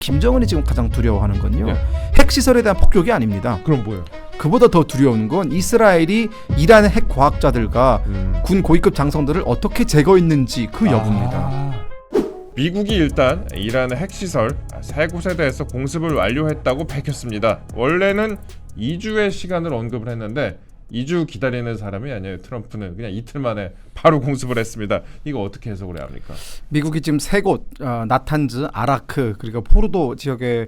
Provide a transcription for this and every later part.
김정은이 지금 가장 두려워하는 건요. 예. 핵시설에 대한 폭격이 아닙니다. 그럼 뭐예요? 그보다 더 두려운 건 이스라엘이 이란의 핵 과학자들과 군 고위급 장성들을 어떻게 제거했는지 그 여부입니다. 미국이 일단 이란의 핵시설 3곳에 대해서 공습을 완료했다고 밝혔습니다. 원래는 2주의 시간을 언급을 했는데 2주 기다리는 사람이 아니에요. 트럼프는 그냥 이틀 만에 바로 공습을 했습니다. 이거 어떻게 해석을 해야 합니까? 미국이 지금 3곳 나탄즈, 아라크 그리고 포르도 지역에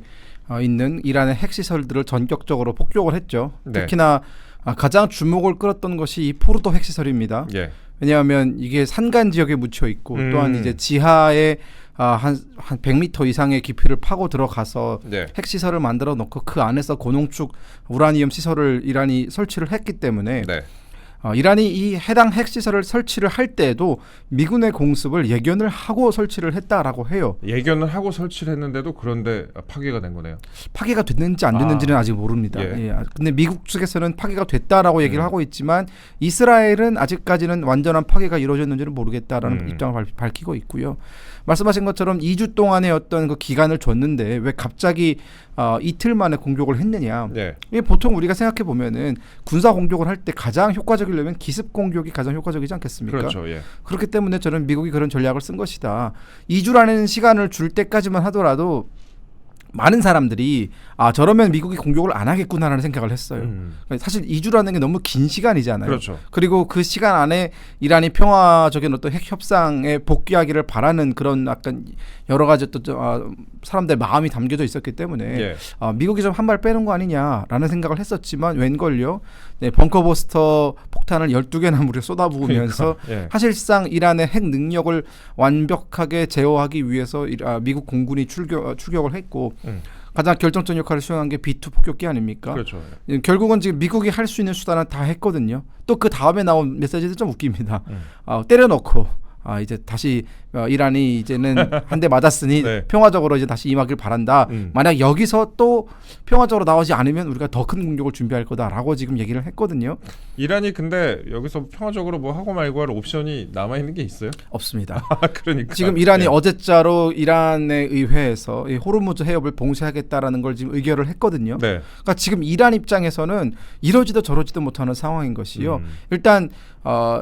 있는 이란의 핵시설들을 전격적으로 폭격을 했죠. 네. 특히나 가장 주목을 끌었던 것이 이 포르도 핵시설입니다. 예. 왜냐하면 이게 산간 지역에 묻혀 있고 또한 이제 지하에 한 100m 이상의 깊이를 파고 들어가서 네. 핵시설을 만들어 놓고 그 안에서 고농축 우라니움 시설을 이란이 설치를 했기 때문에 네. 이란이 이 해당 핵시설을 설치를 할 때에도 미군의 공습을 예견을 하고 설치를 했다라고 해요. 예견을 하고 설치를 했는데도 그런데 파괴가 된 거네요. 파괴가 됐는지 안 됐는지는 아직 모릅니다. 예. 예. 근데 미국 측에서는 파괴가 됐다라고 얘기를 하고 있지만 이스라엘은 아직까지는 완전한 파괴가 이루어졌는지는 모르겠다라는 입장을 밝히고 있고요. 말씀하신 것처럼 2주 동안의 어떤 그 기간을 줬는데 왜 갑자기 이틀 만에 공격을 했느냐. 네. 이게 보통 우리가 생각해 보면은 군사 공격을 할 때 가장 효과적이려면 기습 공격이 가장 효과적이지 않겠습니까? 그렇죠. 예. 그렇기 때문에 저는 미국이 그런 전략을 쓴 것이다. 2주라는 시간을 줄 때까지만 하더라도 많은 사람들이 저러면 미국이 공격을 안 하겠구나라는 생각을 했어요. 사실 2주라는 게 너무 긴 시간이잖아요. 그렇죠. 그리고 그 시간 안에 이란이 평화적인 어떤 핵 협상에 복귀하기를 바라는 그런 약간 여러 가지 또 사람들의 마음이 담겨져 있었기 때문에 예. 미국이 좀 한 발 빼는 거 아니냐라는 생각을 했었지만 웬걸요. 네, 벙커버스터 폭탄을 12개나 무려 쏟아부으면서 그러니까, 예. 사실상 이란의 핵 능력을 완벽하게 제어하기 위해서 미국 공군이 출격을 했고 가장 결정적 역할을 수행한 게 B2 폭격기 아닙니까? 그렇죠. 결국은 지금 미국이 할 수 있는 수단은 다 했거든요. 또 그 다음에 나온 메시지도 좀 웃깁니다. 때려놓고 이제 다시 이란이 이제는 한 대 맞았으니 네. 평화적으로 이제 다시 임하길 바란다. 만약 여기서 또 평화적으로 나오지 않으면 우리가 더 큰 공격을 준비할 거다라고 지금 얘기를 했거든요. 이란이 근데 여기서 평화적으로 뭐 하고 말고 할 옵션이 남아 있는 게 있어요? 없습니다. 그러니까 지금 이란이 예. 어제자로 이란의 의회에서 이 호르무즈 해협을 봉쇄하겠다라는 걸 지금 의결을 했거든요. 네. 그러니까 지금 이란 입장에서는 이러지도 저러지도 못하는 상황인 것이요. 일단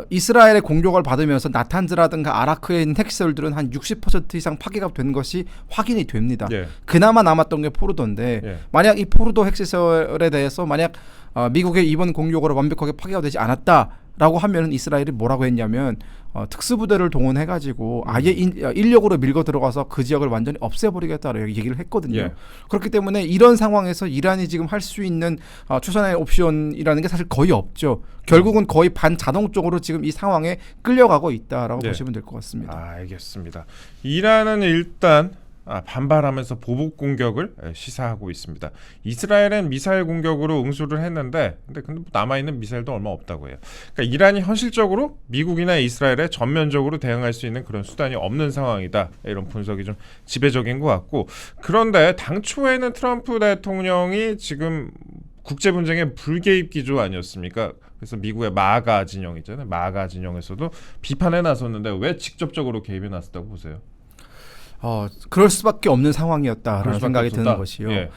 이스라엘의 공격을 받으면서 나탄즈라든가 아라크에 있는 핵시설들은 한 60% 이상 파괴가 된 것이 확인이 됩니다. 예. 그나마 남았던 게 포르도인데 예. 만약 이 포르도 핵시설에 대해서 만약 미국의 이번 공격으로 완벽하게 파괴가 되지 않았다라고 하면 이스라엘이 뭐라고 했냐면 특수부대를 동원해가지고 아예 인력으로 밀고 들어가서 그 지역을 완전히 없애버리겠다라고 얘기를 했거든요. 예. 그렇기 때문에 이런 상황에서 이란이 지금 할 수 있는 최선의 옵션이라는 게 사실 거의 없죠. 결국은 거의 반자동적으로 지금 이 상황에 끌려가고 있다라고 예. 보시면 될 것 같습니다. 알겠습니다. 이란은 일단 반발하면서 보복 공격을 시사하고 있습니다. 이스라엘은 미사일 공격으로 응수를 했는데 근데 남아있는 미사일도 얼마 없다고 해요. 그러니까 이란이 현실적으로 미국이나 이스라엘에 전면적으로 대응할 수 있는 그런 수단이 없는 상황이다. 이런 분석이 좀 지배적인 것 같고 그런데 당초에는 트럼프 대통령이 지금 국제 분쟁의 불개입 기조 아니었습니까? 그래서 미국의 마가 진영 있잖아요. 마가 진영에서도 비판에 나섰는데 왜 직접적으로 개입해 나섰다고 보세요? 그럴 수밖에 없는 상황이었다라는 그럴 수밖에 생각이 없었다? 드는 것이요. 예.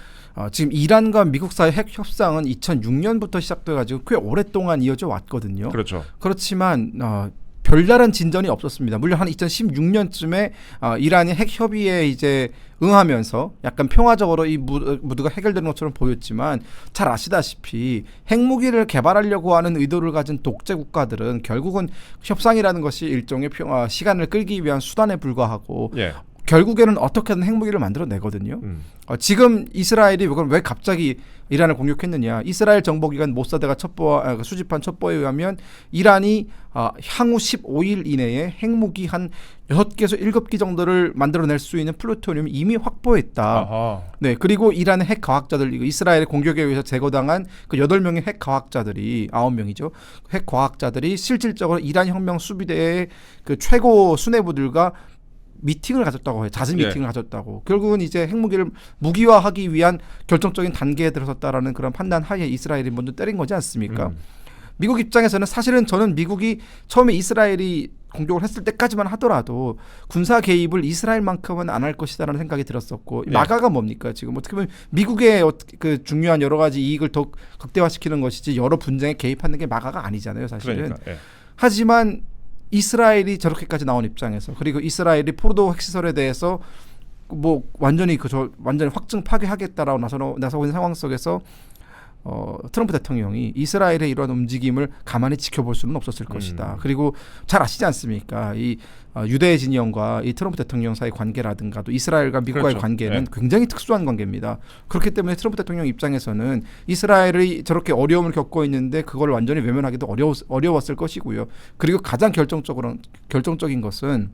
지금 이란과 미국 사이 핵 협상은 2006년부터 시작돼가지고 꽤 오랫동안 이어져 왔거든요. 그렇죠. 그렇지만 별다른 진전이 없었습니다. 물론 한 2016년쯤에 이란이 핵 협의에 이제 응하면서 약간 평화적으로 이 무드가 해결되는 것처럼 보였지만 잘 아시다시피 핵무기를 개발하려고 하는 의도를 가진 독재 국가들은 결국은 협상이라는 것이 일종의 시간을 끌기 위한 수단에 불과하고 예. 결국에는 어떻게든 핵무기를 만들어내거든요. 지금 이스라엘이 왜 갑자기 이란을 공격했느냐. 이스라엘 정보기관 모사드가 수집한 첩보에 의하면 이란이 향후 15일 이내에 핵무기 한 6개에서 7개 정도를 만들어낼 수 있는 플루토늄을 이미 확보했다. 아하. 네, 그리고 이란의 핵 과학자들, 이스라엘의 공격에 의해서 제거당한 그 8명의 핵 과학자들이 9명이죠. 핵 과학자들이 실질적으로 이란 혁명 수비대의 그 최고 수뇌부들과 미팅을 가졌다고 해요. 잦은 예. 미팅을 가졌다고. 결국은 이제 핵무기를 무기화하기 위한 결정적인 단계에 들어섰다라는 그런 판단 하에 이스라엘이 먼저 때린 거지 않습니까? 미국 입장에서는 사실은 저는 미국이 처음에 이스라엘이 공격을 했을 때까지만 하더라도 군사 개입을 이스라엘만큼은 안 할 것이다라는 생각이 들었었고 네. 마가가 뭡니까 지금 어떻게 보면 미국의 그 중요한 여러 가지 이익을 더 극대화시키는 것이지 여러 분쟁에 개입하는 게 마가가 아니잖아요 사실은. 그러니까. 예. 하지만 이스라엘이 저렇게까지 나온 입장에서 그리고 이스라엘이 포르도 핵시설에 대해서 뭐 완전히 완전히 확증 파괴하겠다라고 나서고 있는 상황 속에서 트럼프 대통령이 이스라엘의 이런 움직임을 가만히 지켜볼 수는 없었을 것이다. 그리고 잘 아시지 않습니까? 이 유대 진영과 이 트럼프 대통령 사이 관계라든가 또 이스라엘과 미국과의 그렇죠. 관계는 네. 굉장히 특수한 관계입니다. 그렇기 때문에 트럼프 대통령 입장에서는 이스라엘이 저렇게 어려움을 겪고 있는데 그걸 완전히 외면하기도 어려웠을 것이고요. 그리고 가장 결정적인 것은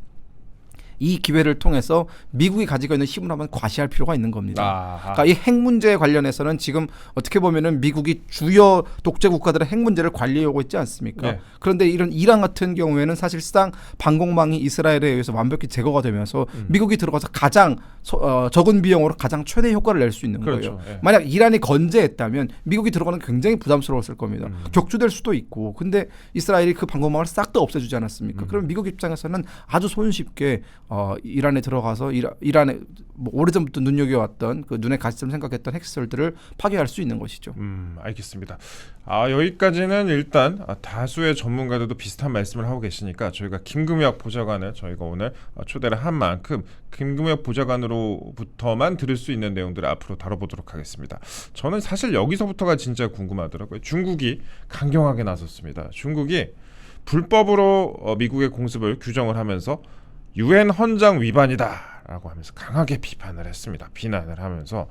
이 기회를 통해서 미국이 가지고 있는 힘을 한번 과시할 필요가 있는 겁니다. 아하. 그러니까 이 핵 문제에 관련해서는 지금 어떻게 보면은 미국이 주요 독재 국가들의 핵 문제를 관리하고 있지 않습니까? 네. 그런데 이런 이란 같은 경우에는 사실상 방공망이 이스라엘에 의해서 완벽히 제거가 되면서 미국이 들어가서 가장 적은 비용으로 가장 최대 효과를 낼 수 있는 그렇죠. 거예요. 예. 만약 이란이 건재했다면 미국이 들어가는 게 굉장히 부담스러웠을 겁니다. 격추될 수도 있고. 근데 이스라엘이 그 방공망을 싹 다 없애주지 않았습니까? 그럼 미국 입장에서는 아주 손쉽게 이란에 들어가서 이란에 뭐 오래전부터 눈여겨왔던 그 눈에 가시처럼 생각했던 핵시설들을 파괴할 수 있는 것이죠. 알겠습니다. 여기까지는 일단 다수의 전문가들도 비슷한 말씀을 하고 계시니까 저희가 김금혁 보좌관을 저희가 오늘 초대를 한 만큼 김금혁 보좌관으로부터만 들을 수 있는 내용들을 앞으로 다뤄보도록 하겠습니다. 저는 사실 여기서부터가 진짜 궁금하더라고요. 중국이 강경하게 나섰습니다. 중국이 불법으로 미국의 공습을 규정을 하면서 유엔 헌장 위반이다라고 하면서 강하게 비판을 했습니다. 비난을 하면서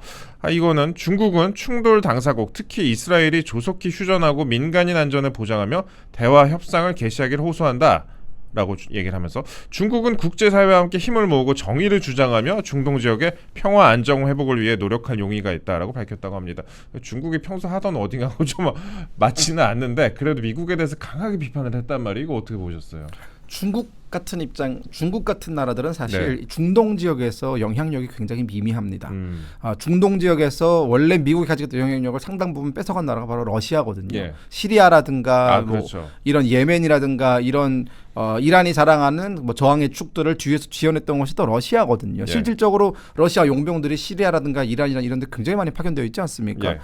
이거는 중국은 충돌 당사국 특히 이스라엘이 조속히 휴전하고 민간인 안전을 보장하며 대화 협상을 개시하기를 호소한다. 라고 얘기를 하면서 중국은 국제사회와 함께 힘을 모으고 정의를 주장하며 중동 지역의 평화 안정 회복을 위해 노력할 용의가 있다라고 밝혔다고 합니다. 중국이 평소 하던 어딘가하고 좀 맞지는 않는데 그래도 미국에 대해서 강하게 비판을 했단 말이에요. 이거 어떻게 보셨어요? 중국 같은 나라들은 사실 중동 지역에서 영향력이 굉장히 미미합니다. 중동 지역에서 원래 미국이 가지고 있던 영향력을 상당 부분 뺏어간 나라가 바로 러시아거든요. 예. 시리아라든가 그렇죠. 이런 예멘이라든가 이런 이란이 자랑하는 뭐 저항의 축들을 뒤에서 지원했던 것이 또 러시아거든요. 예. 실질적으로 러시아 용병들이 시리아라든가 이란이나 이런 데 굉장히 많이 파견되어 있지 않습니까? 예.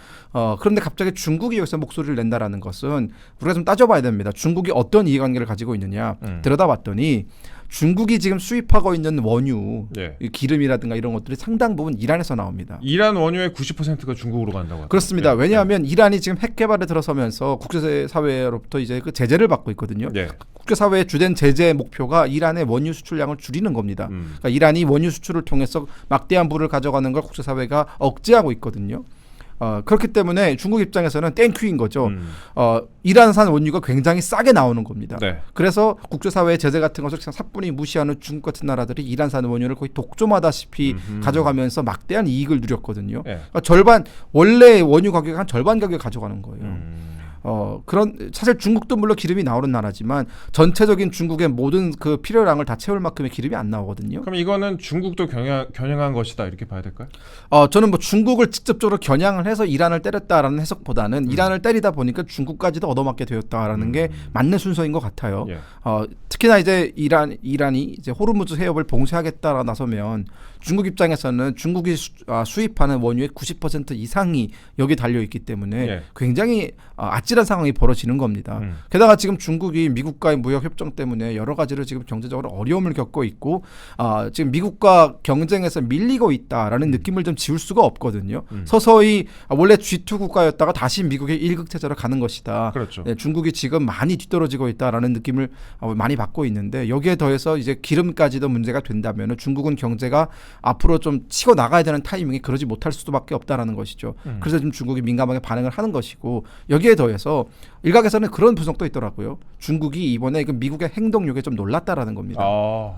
그런데 갑자기 중국이 여기서 목소리를 낸다라는 것은 우리가 좀 따져봐야 됩니다. 중국이 어떤 이해관계를 가지고 있느냐 들여다봤더니 중국이 지금 수입하고 있는 원유, 이 기름이라든가 이런 것들이 상당 부분 이란에서 나옵니다. 이란 원유의 90%가 중국으로 간다고 하더라고요. 그렇습니다. 왜냐하면 이란이 지금 핵 개발에 들어서면서 국제사회로부터 이제 그 제재를 받고 있거든요. 국제사회의 주된 제재 목표가 이란의 원유 수출량을 줄이는 겁니다. 그러니까 이란이 원유 수출을 통해서 막대한 부를 가져가는 걸 국제사회가 억제하고 있거든요. 그렇기 때문에 중국 입장에서는 땡큐인 거죠. 이란산 원유가 굉장히 싸게 나오는 겁니다. 그래서 국제사회의 제재 같은 것을 그냥 사뿐히 무시하는 중국 같은 나라들이 이란산 원유를 거의 독점하다시피 가져가면서 막대한 이익을 누렸거든요. 그러니까 원래 원유 가격의 한 절반 가격을 가져가는 거예요. 그런 사실 중국도 물론 기름이 나오는 나라지만 전체적인 중국의 모든 그 필요량을 다 채울 만큼의 기름이 안 나오거든요. 그럼 이거는 중국도 겨냥한 것이다 이렇게 봐야 될까요? 저는 뭐 중국을 직접적으로 겨냥을 해서 이란을 때렸다라는 해석보다는 이란을 때리다 보니까 중국까지도 얻어맞게 되었다라는 게 맞는 순서인 것 같아요. 특히나 이제 이란이 이제 호르무즈 해협을 봉쇄하겠다라 나서면 중국 입장에서는 중국이 수입하는 원유의 90% 이상이 여기 달려 있기 때문에 굉장히 아찔한 상황이 벌어지는 겁니다. 게다가 지금 중국이 미국과의 무역 협정 때문에 여러 가지로 지금 경제적으로 어려움을 겪고 있고 지금 미국과 경쟁에서 밀리고 있다라는 느낌을 좀 지울 수가 없거든요. 서서히 원래 G2 국가였다가 다시 미국의 1국 체제로 가는 것이다. 그렇죠. 중국이 지금 많이 뒤떨어지고 있다라는 느낌을 많이 받고 있는데 여기에 더해서 이제 기름까지도 문제가 된다면 중국은 경제가 앞으로 좀 치고 나가야 되는 타이밍에 그러지 못할 수밖에 없다라는 것이죠. 그래서 지금 중국이 민감하게 반응을 하는 것이고 여기에 더해서 일각에서는 그런 분석도 있더라고요. 중국이 이번에 그 미국의 행동력에 좀 놀랐다라는 겁니다.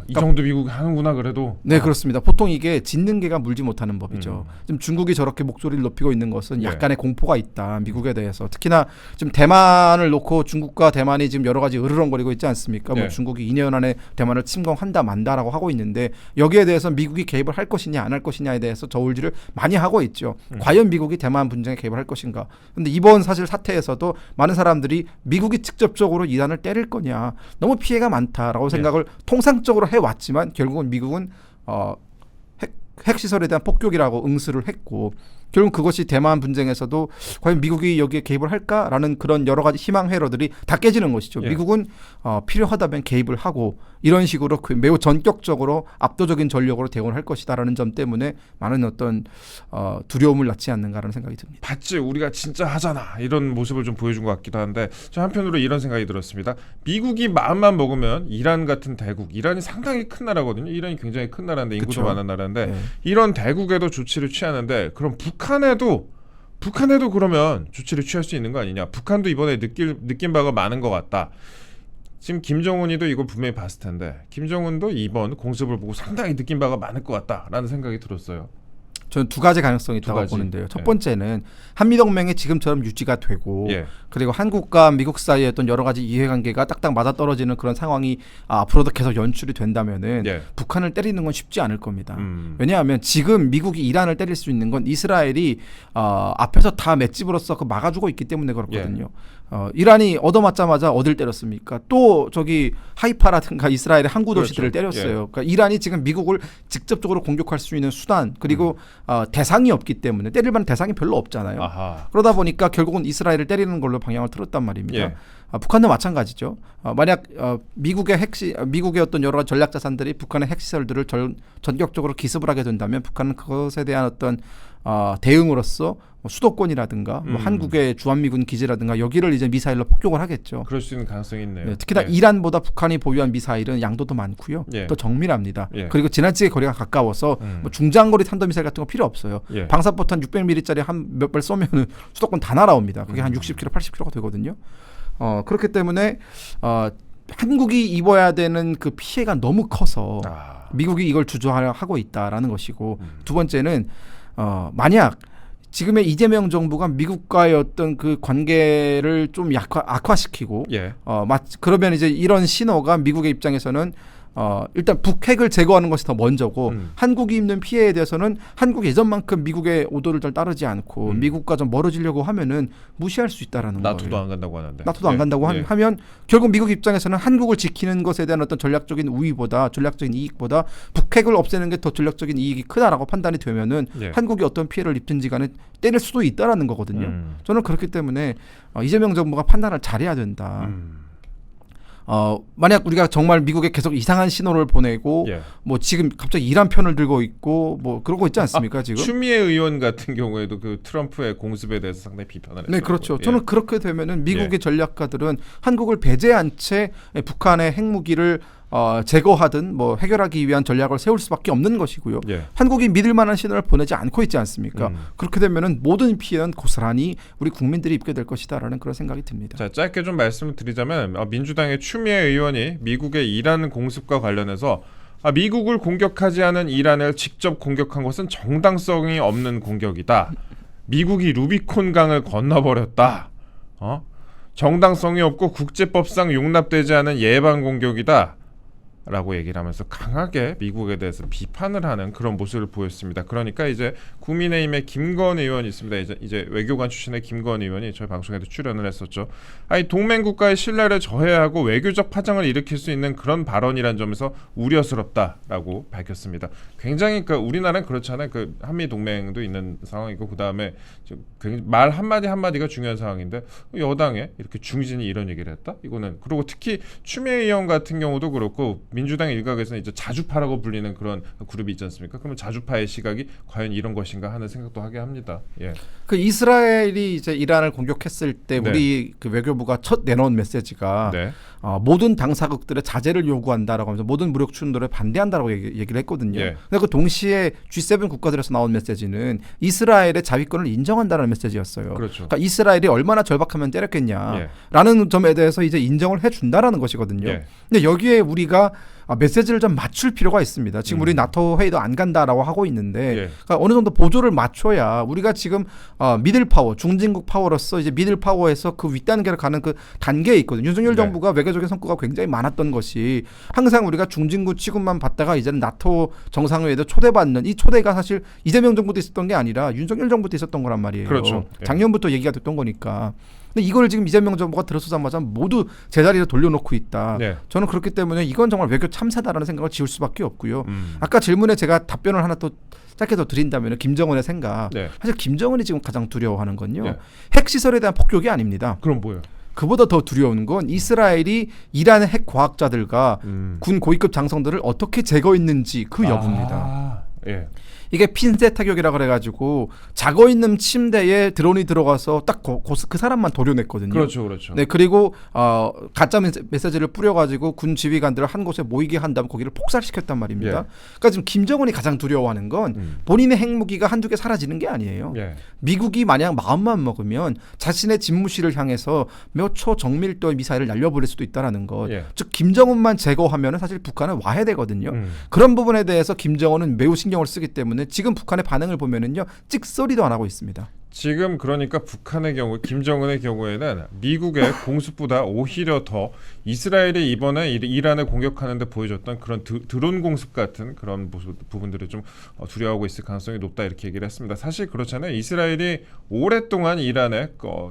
이 정도 미국이 하는구나 그래도. 네, 그렇습니다. 보통 이게 짖는 개가 물지 못하는 법이죠. 지금 중국이 저렇게 목소리를 높이고 있는 것은 약간의 공포가 있다. 미국에 대해서. 특히나 지금 대만을 놓고 중국과 대만이 지금 여러 가지 으르렁거리고 있지 않습니까? 뭐 중국이 2년 안에 대만을 침공한다 만다라고 하고 있는데 여기에 대해서 미국이 개입을 개입을 할 것이냐 안 할 것이냐에 대해서 저울질을 많이 하고 있죠. 과연 미국이 대만 분쟁에 개입을 할 것인가. 근데 이번 사실 사태에서도 많은 사람들이 미국이 직접적으로 이란을 때릴 거냐, 너무 피해가 많다라고 생각을 통상적으로 해왔지만 결국은 미국은 핵시설에 대한 폭격이라고 응수를 했고, 결국 그것이 대만 분쟁에서도 과연 미국이 여기에 개입을 할까라는 그런 여러 가지 희망 회로들이 다 깨지는 것이죠. 예. 미국은 필요하다면 개입을 하고 이런 식으로 매우 전격적으로 압도적인 전력으로 대응을 할 것이다라는 점 때문에 많은 어떤 두려움을 낳지 않는가라는 생각이 듭니다. 봤지 우리가 진짜 하잖아 이런 모습을 좀 보여준 것 같기도 한데, 저 한편으로 이런 생각이 들었습니다. 미국이 마음만 먹으면 이란 같은 대국, 이란이 상당히 큰 나라거든요. 이란이 굉장히 큰 나라인데 인구도 그쵸. 많은 나라인데 네. 이런 대국에도 조치를 취하는데, 그럼 북한에도 그러면 조치를 취할 수 있는 거 아니냐. 북한도 이번에 느낀 바가 많은 것 같다. 지금 김정은이도 이걸 분명히 봤을 텐데 김정은도 이번 공습을 보고 상당히 느낀 바가 많을 것 같다라는 생각이 들었어요. 저는 두 가지 가능성이 있다고 가지. 보는데요. 첫 예. 번째는 한미동맹이 지금처럼 유지가 되고 예. 그리고 한국과 미국 사이의 어떤 여러 가지 이해관계가 딱딱 맞아떨어지는 그런 상황이 앞으로도 계속 연출이 된다면은 예. 북한을 때리는 건 쉽지 않을 겁니다. 음. 왜냐하면 지금 미국이 이란을 때릴 수 있는 건 이스라엘이 앞에서 다 맷집으로서 막아주고 있기 때문에 그렇거든요. 이란이 얻어맞자마자 어딜 때렸습니까? 또 저기 하이파라든가 이스라엘의 항구 도시들을 그렇죠. 때렸어요. 그러니까 이란이 지금 미국을 직접적으로 공격할 수 있는 수단, 그리고 대상이 없기 때문에 때릴 만한 대상이 별로 없잖아요. 아하. 그러다 보니까 결국은 이스라엘을 때리는 걸로 방향을 틀었단 말입니다. 예. 북한도 마찬가지죠. 만약 미국의 어떤 여러 가지 전략 자산들이 북한의 핵시설들을 전격적으로 기습을 하게 된다면 북한은 그것에 대한 어떤 대응으로서 수도권이라든가 뭐 한국의 주한미군 기지라든가 여기를 이제 미사일로 폭격을 하겠죠. 그럴 수 있는 가능성이 있네요. 네, 특히나 예. 이란보다 북한이 보유한 미사일은 양도도 많고요. 예. 또 정밀합니다. 예. 그리고 지나치게 거리가 가까워서 뭐 중장거리 탄도미사일 같은 거 필요 없어요. 예. 방사포탄 600mm짜리 한 몇 발 쏘면은 수도권 다 날아옵니다. 그게 한 60km, 80km가 되거든요. 그렇기 때문에 한국이 입어야 되는 그 피해가 너무 커서 미국이 이걸 주저하고 있다라는 것이고, 두 번째는 만약 지금의 이재명 정부가 미국과의 어떤 그 관계를 좀 악화시키고 예. 그러면 이제 이런 신호가 미국의 입장에서는 일단 북핵을 제거하는 것이 더 먼저고 한국이 입는 피해에 대해서는 한국 예전만큼 미국의 오도를 잘 따르지 않고 미국과 좀 멀어지려고 하면은 무시할 수 있다라는 거예요. 나토도 안 간다고 하는데. 나토도 안 간다고 하면 결국 미국 입장에서는 한국을 지키는 것에 대한 어떤 전략적인 우위보다, 전략적인 이익보다 북핵을 없애는 게 더 전략적인 이익이 크다라고 판단이 되면은 예. 한국이 어떤 피해를 입든지 간에 때릴 수도 있다라는 거거든요. 저는 그렇기 때문에 이재명 정부가 판단을 잘해야 된다. 만약 우리가 정말 미국에 계속 이상한 신호를 보내고 예. 뭐 지금 갑자기 이란 편을 들고 있고 뭐 그러고 있지 않습니까 지금? 추미애 의원 같은 경우에도 그 트럼프의 공습에 대해서 상당히 비판을 했어요. 네, 그렇죠. 예. 저는 그렇게 되면은 미국의 전략가들은 한국을 배제한 채 북한의 핵무기를 제거하든 뭐 해결하기 위한 전략을 세울 수밖에 없는 것이고요. 예. 한국이 믿을 만한 신호를 보내지 않고 있지 않습니까? 그렇게 되면은 모든 피해는 고스란히 우리 국민들이 입게 될 것이다라는 그런 생각이 듭니다. 자, 짧게 좀 말씀을 드리자면 민주당의 추미애 의원이 미국의 이란 공습과 관련해서 미국을 공격하지 않은 이란을 직접 공격한 것은 정당성이 없는 공격이다. 미국이 루비콘강을 건너버렸다. 정당성이 없고 국제법상 용납되지 않은 예방 공격이다. 라고 얘기를 하면서 강하게 미국에 대해서 비판을 하는 그런 모습을 보였습니다. 그러니까 이제 국민의힘의 김건 의원이 있습니다. 이제 외교관 출신의 김건 의원이 저희 방송에도 출연을 했었죠. 동맹국가의 신뢰를 저해하고 외교적 파장을 일으킬 수 있는 그런 발언이란 점에서 우려스럽다라고 밝혔습니다. 굉장히 우리나라는 그렇잖아요. 그 한미 동맹도 있는 상황이고 그 다음에 말 한마디 한마디가 중요한 상황인데 여당에 이렇게 중진이 이런 얘기를 했다. 이거는 그리고 특히 추미애 의원 같은 경우도 그렇고. 민주당 일각에서는 이제 자주파라고 불리는 그런 그룹이 있지 않습니까? 그러면 자주파의 시각이 과연 이런 것인가 하는 생각도 하게 합니다. 예. 그 이스라엘이 이제 이란을 공격했을 때 네. 우리 그 외교부가 첫 내놓은 메시지가 네. 모든 당사국들의 자제를 요구한다라고 하면서 모든 무력 충돌에 반대한다라고 얘기를 했거든요. 예. 근데 그 동시에 G7 국가들에서 나온 메시지는 이스라엘의 자위권을 인정한다는 메시지였어요. 그렇죠. 그러니까 이스라엘이 얼마나 절박하면 때렸겠냐라는 예. 점에 대해서 이제 인정을 해준다라는 것이거든요. 예. 근데 여기에 우리가 메시지를 좀 맞출 필요가 있습니다. 지금 우리 나토 회의도 안 간다라고 하고 있는데 예. 그러니까 어느 정도 보조를 맞춰야 우리가 지금 미들 파워, 중진국 파워로서 이제 미들 파워에서 그 윗단계로 가는 그 단계에 있거든요. 윤석열 네. 정부가 외교적인 성과가 굉장히 많았던 것이 항상 우리가 중진국 취급만 받다가 이제는 나토 정상회의도 초대받는 이 초대가 사실 이재명 정부도 있었던 게 아니라 윤석열 정부도 있었던 거란 말이에요. 그렇죠. 예. 작년부터 얘기가 됐던 거니까. 근데 이걸 지금 이재명 정부가 들어서자마자 모두 제자리로 돌려놓고 있다. 네. 저는 그렇기 때문에 이건 정말 외교 참사다라는 생각을 지울 수밖에 없고요. 음. 아까 질문에 제가 답변을 하나 또 짧게 더 드린다면 김정은의 생각. 네. 사실 김정은이 지금 가장 두려워하는 건요. 네. 핵시설에 대한 폭격이 아닙니다. 그럼 뭐예요? 그보다 더 두려운 건 이스라엘이 이란의 핵 과학자들과 군 고위급 장성들을 어떻게 제거했는지 그 여부입니다. 아, 예. 이게 핀셋 타격이라 그래가지고 자고 있는 침대에 드론이 들어가서 딱 그 사람만 도려냈거든요. 그렇죠, 그렇죠. 네, 그리고 가짜 메시지를 뿌려가지고 군 지휘관들을 한 곳에 모이게 한 다음 거기를 폭살시켰단 말입니다. 예. 그러니까 지금 김정은이 가장 두려워하는 건 본인의 핵무기가 한두 개 사라지는 게 아니에요. 예. 미국이 만약 마음만 먹으면 자신의 집무실을 향해서 몇 초 정밀도의 미사일을 날려버릴 수도 있다라는 것. 예. 즉 김정은만 제거하면 사실 북한은 와해되거든요. 그런 부분에 대해서 김정은은 매우 신경을 쓰기 때문에 지금 북한의 반응을 보면은요 찍소리도 안 하고 있습니다. 지금 그러니까 북한의 경우 김정은의 경우에는 미국의 공습보다 오히려 더 이스라엘이 이번에 이란을 공격하는 데 보여줬던 그런 드론 공습 같은 그런 부분들을 좀 두려워하고 있을 가능성이 높다 이렇게 얘기를 했습니다. 사실 그렇잖아요. 이스라엘이 오랫동안 이란에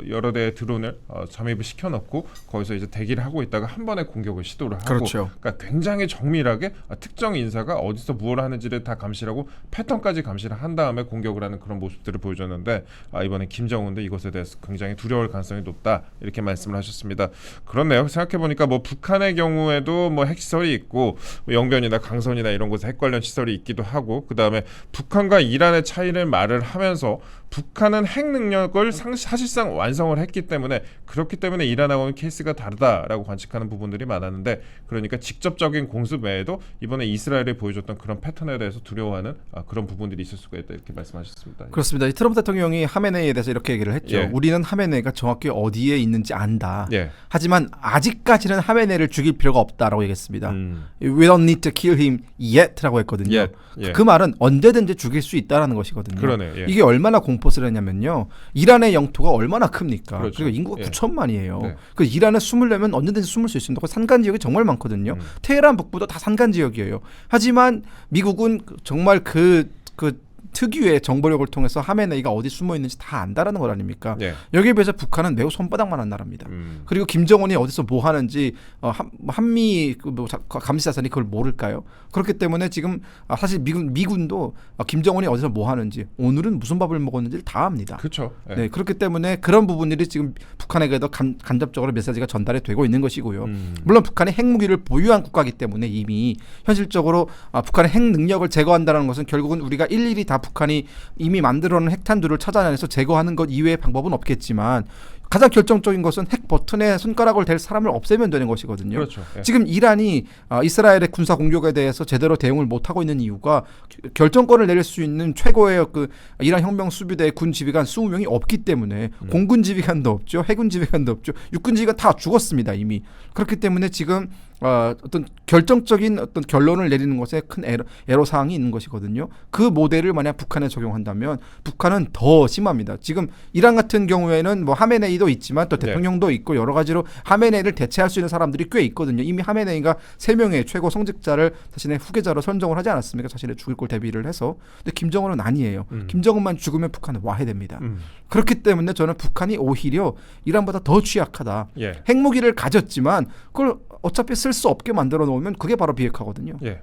여러 대의 드론을 잠입을 시켜놓고 거기서 이제 대기를 하고 있다가 한 번에 공격을 시도를 하고 그렇죠. 그러니까 굉장히 정밀하게 특정 인사가 어디서 무엇을 하는지를 다 감시를 하고 패턴까지 감시를 한 다음에 공격을 하는 그런 모습들을 보여줬는데 이번에 김정은도 이것에 대해서 굉장히 두려울 가능성이 높다 이렇게 말씀을 하셨습니다. 그렇네요. 생각해보니까 뭐 북한의 경우에도 뭐 핵시설이 있고 뭐 영변이나 강선이나 이런 곳에 핵 관련 시설이 있기도 하고 그 다음에 북한과 이란의 차이를 말을 하면서 북한은 핵 능력을 사실상 완성을 했기 때문에 그렇기 때문에 이란하고는 케이스가 다르다라고 관측하는 부분들이 많았는데 그러니까 직접적인 공습 외에도 이번에 이스라엘이 보여줬던 그런 패턴에 대해서 두려워하는 그런 부분들이 있을 수가 있다 이렇게 말씀하셨습니다. 그렇습니다. 이 트럼프 대통령이 하메네이에 대해서 이렇게 얘기를 했죠. 예. 우리는 하메네이가 정확히 어디에 있는지 안다. 예. 하지만 아직까지는 하메네이를 죽일 필요가 없다라고 얘기했습니다. We don't need to kill him yet라고 했거든요. Yet. 예. 그 말은 언제든지 죽일 수 있다라는 것이거든요. 그러네. 예. 이게 얼마나 공포스를 했냐면요. 이란의 영토가 얼마나 큽니까? 그렇죠. 그리고 인구가 예. 9천만이에요. 네. 그 이란에 숨으려면 언제든지 숨을 수 있습니다. 그 산간 지역이 정말 많거든요. 테헤란 북부도 다 산간 지역이에요. 하지만 미국은 정말 그 특유의 정보력을 통해서 하메네이가 어디 숨어 있는지 다 안다라는 것 아닙니까? 예. 여기에 비해서 북한은 매우 손바닥만한 나라입니다. 그리고 김정은이 어디서 뭐 하는지 한미 감시자산이 그걸 모를까요? 그렇기 때문에 지금 사실 미군도 김정은이 어디서 뭐 하는지 오늘은 무슨 밥을 먹었는지를 다 압니다. 그렇죠. 예. 네, 그렇기 때문에 그런 부분들이 지금 북한에게도 간접적으로 메시지가 전달이 되고 있는 것이고요. 물론 북한이 핵무기를 보유한 국가이기 때문에 이미 현실적으로 북한의 핵 능력을 제거한다는 것은 결국은 우리가 일일이 다 북한이 이미 만들어놓은 핵탄두를 찾아내서 제거하는 것 이외의 방법은 없겠지만 가장 결정적인 것은 핵 버튼에 손가락을 댈 사람을 없애면 되는 것이거든요. 그렇죠. 예. 지금 이란이 이스라엘의 군사 공격에 대해서 제대로 대응을 못하고 있는 이유가 결정권을 내릴 수 있는 최고의 그 이란 혁명 수비대 군 지휘관 20명이 없기 때문에 공군 지휘관도 없죠. 해군 지휘관도 없죠. 육군 지휘관 다 죽었습니다. 이미. 그렇기 때문에 지금 어떤 결정적인 어떤 결론을 내리는 것에 큰 애로 사항이 있는 것이거든요. 그 모델을 만약 북한에 적용한다면 북한은 더 심합니다. 지금 이란 같은 경우에는 뭐 하메네이도 있지만 또 대통령도 있고 여러 가지로 하메네이를 대체할 수 있는 사람들이 꽤 있거든요. 이미 하메네이가 3명의 최고 성직자를 자신의 후계자로 선정을 하지 않았습니까? 자신의 죽을 걸 대비를 해서. 근데 김정은은 아니에요. 김정은만 죽으면 북한은 와해됩니다. 그렇기 때문에 저는 북한이 오히려 이란보다 더 취약하다. 예. 핵무기를 가졌지만 그걸 어차피 쓸 수 없게 만들어 놓으면 그게 바로 비핵화거든요. 예.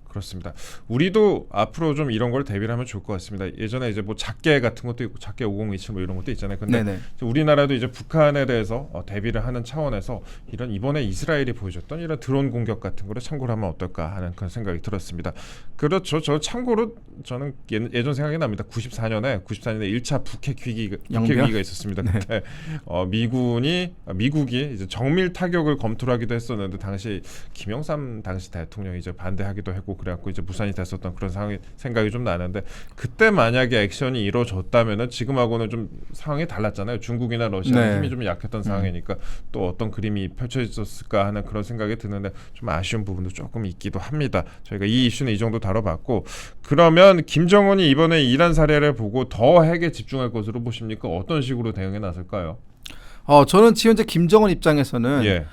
그렇습니다. 우리도 앞으로 좀 이런 걸 대비를 하면 좋을 것 같습니다. 예전에 이제 뭐 작게 같은 것도 있고 작게 5027 뭐 이런 것도 있잖아요. 근데 네네. 우리나라도 이제 북한에 대해서 대비를 하는 차원에서 이번에 이스라엘이 보여줬던 이런 드론 공격 같은 거를 참고를 하면 어떨까 하는 그런 생각이 들었습니다. 그렇죠. 저는 예전 생각이 납니다. 94년에 1차 북핵 위기가 있었습니다. 네. 그때 미국이 이제 정밀 타격을 검토를 하기도 했었는데 당시 김영삼 당시 대통령이 이제 반대하기도 했고 그래갖고 이제 무산이 됐었던 그런 생각이 좀 나는데 그때 만약에 액션이 이루어졌다면은 지금하고는 좀 상황이 달랐잖아요. 중국이나 러시아는 네. 힘이 좀 약했던 상황이니까 또 어떤 그림이 펼쳐졌을까 하는 그런 생각이 드는데 좀 아쉬운 부분도 조금 있기도 합니다. 저희가 이 이슈는 이 정도 다뤄봤고 그러면 김정은이 이번에 이란 사례를 보고 더 핵에 집중할 것으로 보십니까? 어떤 식으로 대응에 나설까요? 저는 지금 현재 김정은 입장에서는 예.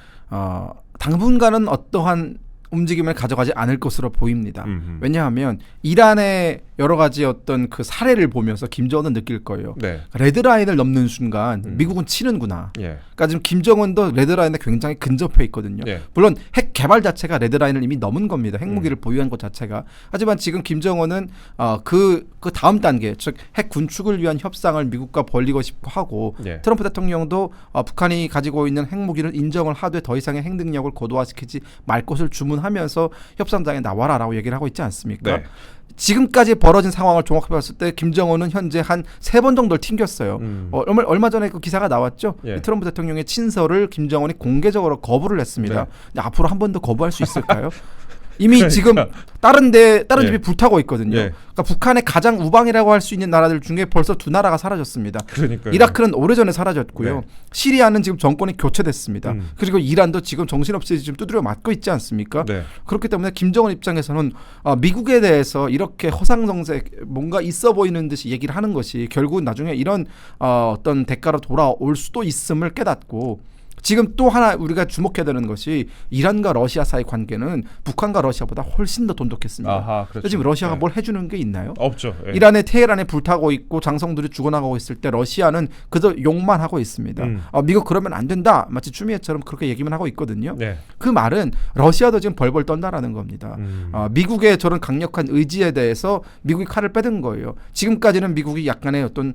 당분간은 어떠한 움직임을 가져가지 않을 것으로 보입니다. 음흠. 왜냐하면 이란의 여러 가지 어떤 그 사례를 보면서 김정은은 느낄 거예요. 네. 레드라인을 넘는 순간 미국은 치는구나. 예. 그러니까 지금 김정은도 레드라인에 굉장히 근접해 있거든요. 예. 물론 핵 개발 자체가 레드라인을 이미 넘은 겁니다. 핵무기를 보유한 것 자체가. 하지만 지금 김정은은 그 다음 단계, 즉 핵 군축을 위한 협상을 미국과 벌리고 싶고 하고 예. 트럼프 대통령도 북한이 가지고 있는 핵무기를 인정을 하되 더 이상의 핵 능력을 고도화시키지 말 것을 주문하면서 협상장에 나와라라고 얘기를 하고 있지 않습니까? 네. 지금까지 벌어진 상황을 종합해 봤을 때 김정은은 현재 한 3번 정도를 튕겼어요. 얼마 전에 그 기사가 나왔죠. 예. 이 트럼프 대통령의 친서를 김정은이 공개적으로 거부를 했습니다. 네. 근데 앞으로 한 번 더 거부할 수 있을까요? 이미 그러니까. 지금 다른 예. 집이 불타고 있거든요. 예. 그러니까 북한의 가장 우방이라고 할 수 있는 나라들 중에 벌써 2나라가 사라졌습니다. 그러니까요. 이라크는 오래전에 사라졌고요. 네. 시리아는 지금 정권이 교체됐습니다. 그리고 이란도 지금 정신없이 지금 두드려 맞고 있지 않습니까? 네. 그렇기 때문에 김정은 입장에서는 미국에 대해서 이렇게 허상성색 뭔가 있어 보이는 듯이 얘기를 하는 것이 결국은 나중에 이런 어떤 대가로 돌아올 수도 있음을 깨닫고 지금 또 하나 우리가 주목해야 되는 것이 이란과 러시아 사이 관계는 북한과 러시아보다 훨씬 더 돈독했습니다. 아하, 그렇죠. 지금 러시아가 네. 뭘 해주는 게 있나요? 없죠. 예. 이란의 테헤란에 불타고 있고 장성들이 죽어나가고 있을 때 러시아는 그저 욕만 하고 있습니다. 미국 그러면 안 된다. 마치 추미애처럼 그렇게 얘기만 하고 있거든요. 네. 그 말은 러시아도 지금 벌벌 떤다라는 겁니다. 미국의 저런 강력한 의지에 대해서 미국이 칼을 빼든 거예요. 지금까지는 미국이 약간의 어떤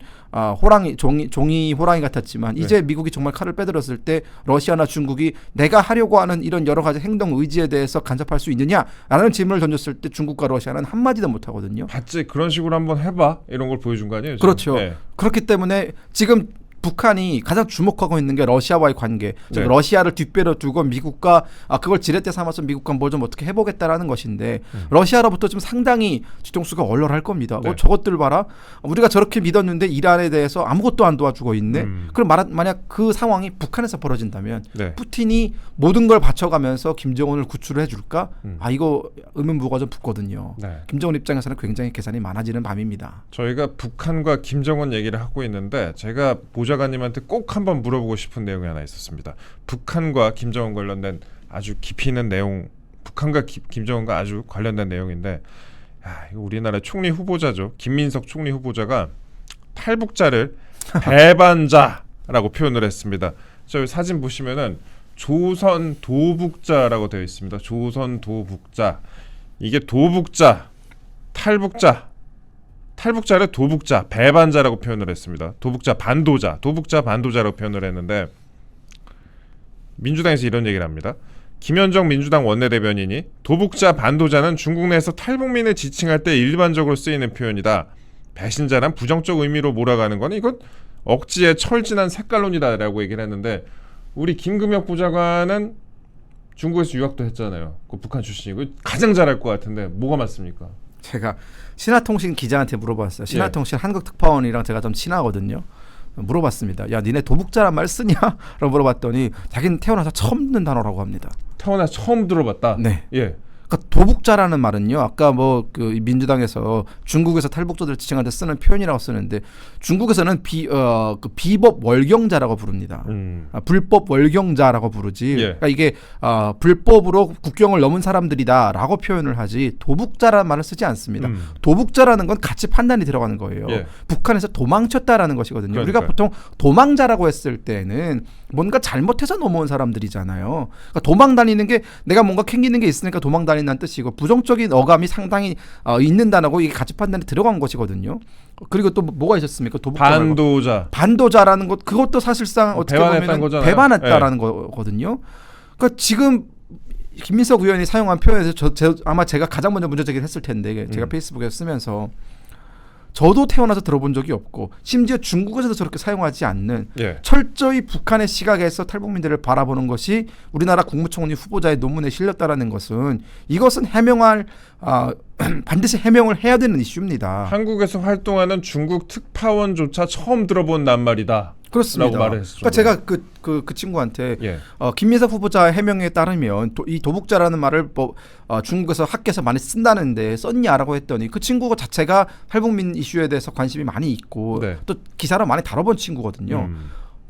호랑이 종이 호랑이 같았지만 이제 미국이 정말 칼을 빼들었을 때 러시아나 중국이 내가 하려고 하는 이런 여러 가지 행동 의지에 대해서 간섭할 수 있느냐라는 질문을 던졌을 때 중국과 러시아는 한마디도 못 하거든요. 봤지 그런 식으로 한번 해봐 이런 걸 보여준 거 아니에요? 지금? 그렇죠. 예. 그렇기 때문에 지금 북한이 가장 주목하고 있는 게 러시아와의 관계, 즉 네. 러시아를 뒷배로 두고 미국과 그걸 지렛대 삼아서 미국과 뭘 좀 어떻게 해보겠다라는 것인데 러시아로부터 좀 상당히 뒤통수가 얼얼할 겁니다. 네. 저것들 봐라, 우리가 저렇게 믿었는데 이란에 대해서 아무것도 안 도와주고 있네. 그럼 만약 그 상황이 북한에서 벌어진다면 네. 푸틴이 모든 걸 바쳐가면서 김정은을 구출을 해줄까? 이거 의문부가 좀 붙거든요. 네. 김정은 입장에서는 굉장히 계산이 많아지는 밤입니다. 저희가 북한과 김정은 얘기를 하고 있는데 제가 보좌관님한테 꼭 한번 물어보고 싶은 내용이 하나 있었습니다. 북한과 김정은 관련된 아주 깊이 있는 내용, 북한과 김정은과 아주 관련된 내용인데 이거 우리나라 총리 후보자죠. 김민석 총리 후보자가 탈북자를 배반자라고 표현을 했습니다. 저희 사진 보시면은 조선 도북자라고 되어 있습니다. 조선 도북자. 이게 도북자, 탈북자를 도북자, 배반자라고 표현을 했습니다. 도북자 반도자라고 표현을 했는데 민주당에서 이런 얘기를 합니다. 김현정 민주당 원내대변인이 도북자, 반도자는 중국 내에서 탈북민을 지칭할 때 일반적으로 쓰이는 표현이다. 배신자란 부정적 의미로 몰아가는 건 이건 억지에 철진한 색깔론이다라고 얘기를 했는데 우리 김금혁 보좌관은 중국에서 유학도 했잖아요. 그 북한 출신이고 가장 잘할 것 같은데 뭐가 맞습니까? 제가 신화통신 기자한테 물어봤어요. 신화통신 한국특파원이랑 제가 좀 친하거든요. 물어봤습니다. 야, 니네 도북자란 말 쓰냐? 라고 물어봤더니 자기는 태어나서 처음 듣는 단어라고 합니다. 태어나서 처음 들어봤다. 네. 예. 그러니까 도북자라는 말은요. 아까 뭐 그 민주당에서 중국에서 탈북자들 지칭할 때 쓰는 표현이라고 쓰는데 중국에서는 그 비법 월경자라고 부릅니다. 불법 월경자라고 부르지. 예. 그러니까 이게 불법으로 국경을 넘은 사람들이다라고 표현을 하지 도북자라는 말을 쓰지 않습니다. 도북자라는 건 같이 판단이 들어가는 거예요. 예. 북한에서 도망쳤다라는 것이거든요. 그러니까요. 우리가 보통 도망자라고 했을 때는 뭔가 잘못해서 넘어온 사람들이잖아요. 그러니까 도망 다니는 게 내가 뭔가 캥기는 게 있으니까 도망 다닌다는 뜻이고 부정적인 어감이 상당히 있는 단어고 이게 가치 판단이 들어간 것이거든요. 그리고 또 뭐가 있었습니까? 도북자 반도자라는 것 그것도 사실상 어떻게 보면 배반했다라는 거거든요. 그러니까 지금 김민석 의원이 사용한 표현에서 아마 제가 가장 먼저 문제 제기를 했을 텐데 제가 페이스북에 쓰면서 저도 태어나서 들어본 적이 없고 심지어 중국에서도 저렇게 사용하지 않는 예. 철저히 북한의 시각에서 탈북민들을 바라보는 것이 우리나라 국무총리 후보자의 논문에 실렸다라는 것은 이것은 해명할 반드시 해명을 해야 되는 이슈입니다. 한국에서 활동하는 중국 특파원조차 처음 들어본 낱말이다. 그렇습니다. 라고 말을 했을 그러니까 제가 그 친구한테 예. 김민석 후보자 해명에 따르면 이 도북자라는 말을 중국에서 학계에서 많이 쓴다는데 썼냐라고 했더니 그 친구 자체가 탈북민 이슈에 대해서 관심이 많이 있고 네. 또 기사를 많이 다뤄본 친구거든요.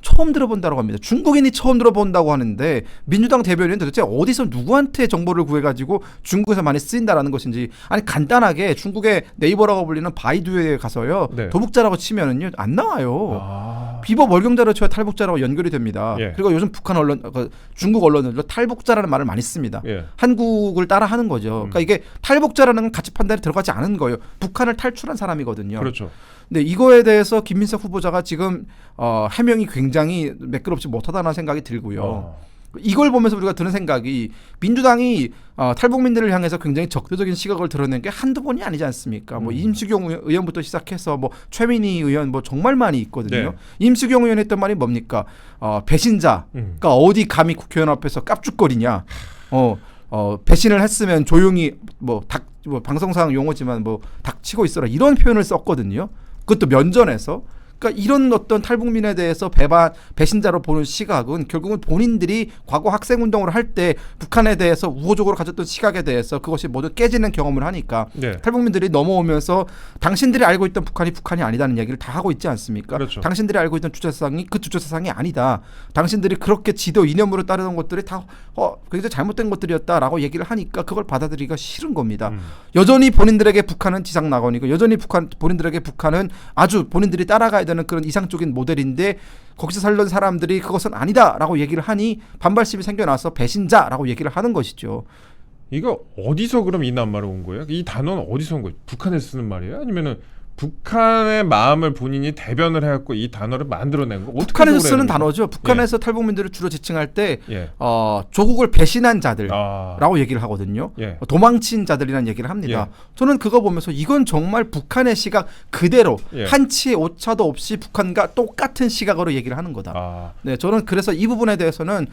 처음 들어본다고 합니다. 중국인이 처음 들어본다고 하는데 민주당 대변인은 도대체 어디서 누구한테 정보를 구해가지고 중국에서 많이 쓰인다라는 것인지 아니 간단하게 중국의 네이버라고 불리는 바이두에 가서요 네. 도북자라고 치면은요 안 나와요. 아. 비법 월경자로 쳐야 탈북자라고 연결이 됩니다. 예. 그리고 요즘 북한 언론, 중국 언론들도 탈북자라는 말을 많이 씁니다. 예. 한국을 따라하는 거죠. 그러니까 이게 탈북자라는 건 가치 판단이 들어가지 않은 거예요. 북한을 탈출한 사람이거든요. 그렇죠. 근데 이거에 대해서 김민석 후보자가 지금 해명이 굉장히 매끄럽지 못하다는 생각이 들고요. 이걸 보면서 우리가 드는 생각이 민주당이 탈북민들을 향해서 굉장히 적대적인 시각을 드러낸 게 한두 번이 아니지 않습니까? 뭐 임수경 의원부터 시작해서 뭐 최민희 의원 뭐 정말 많이 있거든요. 네. 임수경 의원 했던 말이 뭡니까? 배신자가 어디 감히 국회의원 앞에서 깝죽거리냐? 배신을 했으면 조용히 뭐 방송상 용어지만 뭐 닥치고 있어라 이런 표현을 썼거든요. 그것도 면전에서. 그러니까 이런 어떤 탈북민에 대해서 배신자로 보는 시각은 결국은 본인들이 과거 학생운동을 할 때 북한에 대해서 우호적으로 가졌던 시각에 대해서 그것이 모두 깨지는 경험을 하니까 네. 탈북민들이 넘어오면서 당신들이 알고 있던 북한이 아니다는 얘기를 다 하고 있지 않습니까? 그렇죠. 당신들이 알고 있던 주체사상이 그 주체사상이 아니다. 당신들이 그렇게 지도 이념으로 따르던 것들이 다 굉장히 잘못된 것들이었다라고 얘기를 하니까 그걸 받아들이기가 싫은 겁니다. 여전히 본인들에게 북한은 지상낙원이고 여전히 본인들에게 북한은 아주 본인들이 따라가야 되는 그런 이상적인 모델인데 거기서 살던 사람들이 그것은 아니다라고 얘기를 하니 반발심이 생겨나서 배신자라고 얘기를 하는 것이죠. 이거 어디서 그럼 이 낱말이 온 거예요? 이 단어는 어디서 온 거예요? 북한에서 쓰는 말이에요? 아니면은 북한의 마음을 본인이 대변을 해갖고 이 단어를 만들어낸 거? 어떻게 북한에서 해석을 쓰는 해야 되는 단어죠. 북한에서 탈북민들을 주로 지칭할 때 예. 조국을 배신한 자들라고 아. 얘기를 하거든요. 예. 도망친 자들이라는 얘기를 합니다. 예. 저는 그거 보면서 이건 정말 북한의 시각 그대로 예. 한치의 오차도 없이 북한과 똑같은 시각으로 얘기를 하는 거다. 아. 네, 저는 그래서 이 부분에 대해서는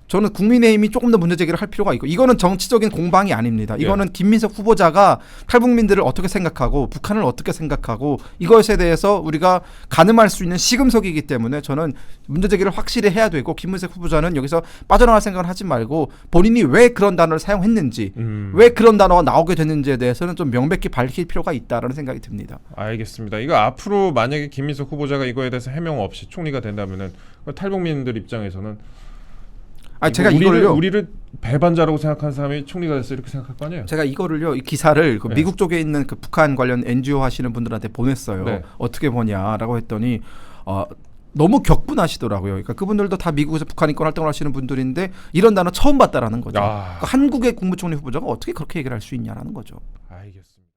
저는 국민의힘이 조금 더 문제 제기를 할 필요가 있고 이거는 정치적인 공방이 아닙니다. 이거는 김민석 후보자가 탈북민들을 어떻게 생각하고 북한을 어떻게 생각하고 이것에 대해서 우리가 가늠할 수 있는 시금석이기 때문에 저는 문제 제기를 확실히 해야 되고 김민석 후보자는 여기서 빠져나갈 생각을 하지 말고 본인이 왜 그런 단어를 사용했는지 왜 그런 단어가 나오게 됐는지에 대해서는 좀 명백히 밝힐 필요가 있다라는 생각이 듭니다. 알겠습니다. 이거 앞으로 만약에 김민석 후보자가 이거에 대해서 해명 없이 총리가 된다면은 탈북민들 입장에서는 제가 이거를요. 우리를 배반자라고 생각하는 사람이 총리가 됐어 이렇게 생각할 거 아니에요? 제가 이거를요. 이 기사를 네. 미국 쪽에 있는 그 북한 관련 NGO 하시는 분들한테 보냈어요. 네. 어떻게 보냐라고 했더니 너무 격분하시더라고요. 그러니까 그분들도 다 미국에서 북한 인권 활동을 하시는 분들인데 이런 단어 처음 봤다라는 거죠. 그러니까 한국의 국무총리 후보자가 어떻게 그렇게 얘기를 할 수 있냐라는 거죠. 알겠습니다.